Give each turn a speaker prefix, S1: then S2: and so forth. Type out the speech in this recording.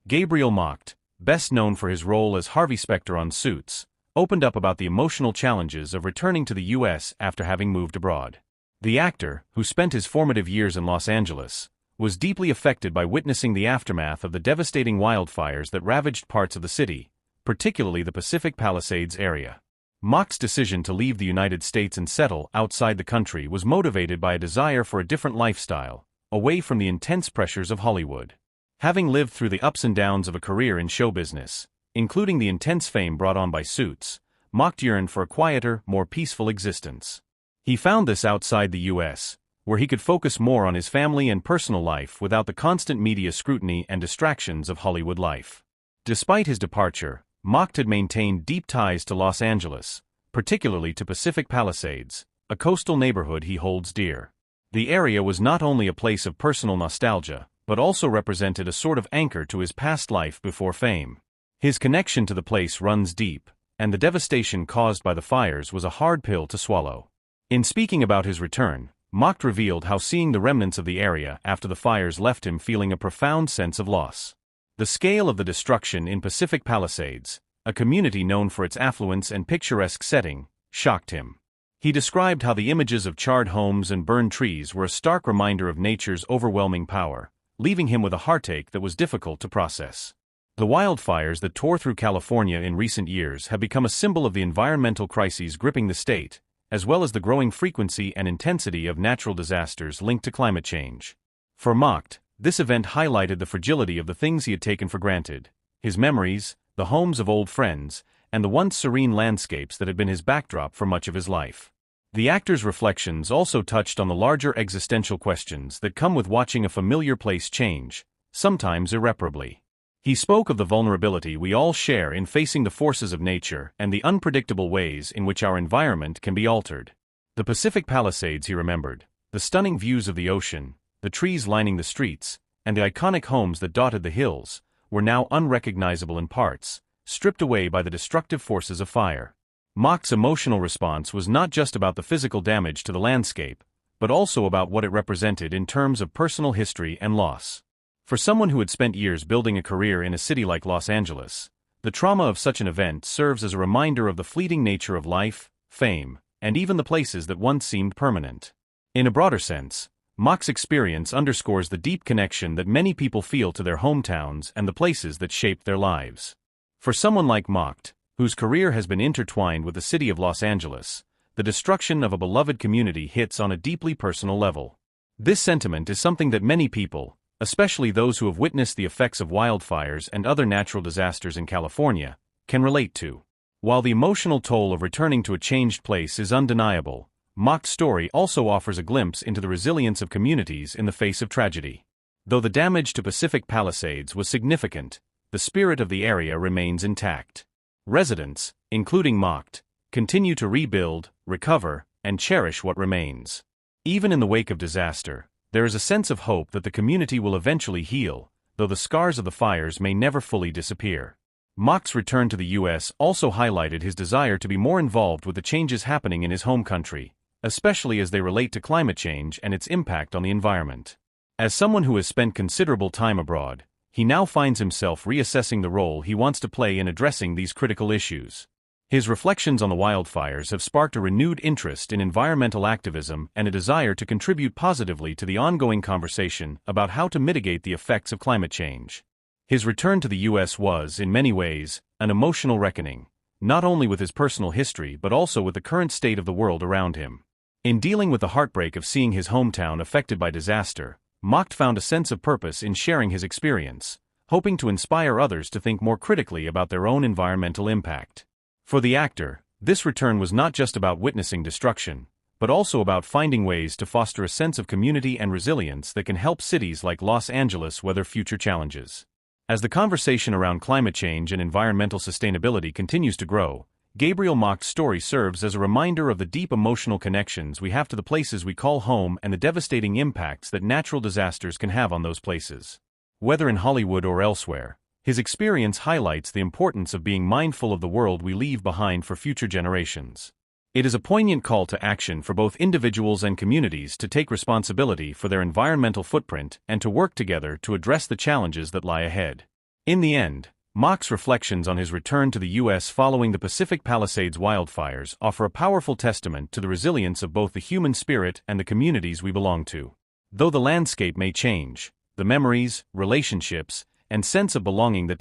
S1: Gabriel Macht, best known for his role as Harvey Specter on Suits, opened up about the emotional challenges of returning to the U.S. after having moved abroad. The actor, who spent his formative years in Los Angeles, was deeply affected by witnessing the aftermath of the devastating wildfires that ravaged parts of the city, particularly the Pacific Palisades area. Macht's decision to leave the United States and settle outside the country was motivated by a desire for a different lifestyle, away from the intense pressures of Hollywood. Having lived through the ups and downs of a career in show business, including the intense fame brought on by Suits, Macht yearned for a quieter, more peaceful existence. He found this outside the U.S., where he could focus more on his family and personal life without the constant media scrutiny and distractions of Hollywood life. Despite his departure, Macht had maintained deep ties to Los Angeles, particularly to Pacific Palisades, a coastal neighborhood he holds dear. The area was not only a place of personal nostalgia, but also represented a sort of anchor to his past life before fame. His connection to the place runs deep, and the devastation caused by the fires was a hard pill to swallow. In speaking about his return, Macht revealed how seeing the remnants of the area after the fires left him feeling a profound sense of loss. The scale of the destruction in Pacific Palisades, a community known for its affluence and picturesque setting, shocked him. He described how the images of charred homes and burned trees were a stark reminder of nature's overwhelming power, leaving him with a heartache that was difficult to process. The wildfires that tore through California in recent years have become a symbol of the environmental crises gripping the state, as well as the growing frequency and intensity of natural disasters linked to climate change. For Macht, this event highlighted the fragility of the things he had taken for granted: his memories, the homes of old friends, and the once serene landscapes that had been his backdrop for much of his life. The actor's reflections also touched on the larger existential questions that come with watching a familiar place change, sometimes irreparably. He spoke of the vulnerability we all share in facing the forces of nature and the unpredictable ways in which our environment can be altered. The Pacific Palisades, he remembered, the stunning views of the ocean, the trees lining the streets, and the iconic homes that dotted the hills, were now unrecognizable in parts, stripped away by the destructive forces of fire. Macht's emotional response was not just about the physical damage to the landscape, but also about what it represented in terms of personal history and loss. For someone who had spent years building a career in a city like Los Angeles, the trauma of such an event serves as a reminder of the fleeting nature of life, fame, and even the places that once seemed permanent. In a broader sense, Macht's experience underscores the deep connection that many people feel to their hometowns and the places that shaped their lives. For someone like Macht, whose career has been intertwined with the city of Los Angeles, the destruction of a beloved community hits on a deeply personal level. This sentiment is something that many people, especially those who have witnessed the effects of wildfires and other natural disasters in California, can relate to. While the emotional toll of returning to a changed place is undeniable, Macht's story also offers a glimpse into the resilience of communities in the face of tragedy. Though the damage to Pacific Palisades was significant, the spirit of the area remains intact. Residents, including Macht, continue to rebuild, recover, and cherish what remains. Even in the wake of disaster, there is a sense of hope that the community will eventually heal, though the scars of the fires may never fully disappear. Macht's return to the U.S. also highlighted his desire to be more involved with the changes happening in his home country, especially as they relate to climate change and its impact on the environment. As someone who has spent considerable time abroad, he now finds himself reassessing the role he wants to play in addressing these critical issues. His reflections on the wildfires have sparked a renewed interest in environmental activism and a desire to contribute positively to the ongoing conversation about how to mitigate the effects of climate change. His return to the U.S. was, in many ways, an emotional reckoning, not only with his personal history but also with the current state of the world around him. In dealing with the heartbreak of seeing his hometown affected by disaster, Macht found a sense of purpose in sharing his experience, hoping to inspire others to think more critically about their own environmental impact. For the actor, this return was not just about witnessing destruction, but also about finding ways to foster a sense of community and resilience that can help cities like Los Angeles weather future challenges. As the conversation around climate change and environmental sustainability continues to grow, Gabriel Macht's story serves as a reminder of the deep emotional connections we have to the places we call home and the devastating impacts that natural disasters can have on those places. Whether in Hollywood or elsewhere, his experience highlights the importance of being mindful of the world we leave behind for future generations. It is a poignant call to action for both individuals and communities to take responsibility for their environmental footprint and to work together to address the challenges that lie ahead. In the end, Macht's reflections on his return to the U.S. following the Pacific Palisades wildfires offer a powerful testament to the resilience of both the human spirit and the communities we belong to. Though the landscape may change, the memories, relationships, and sense of belonging that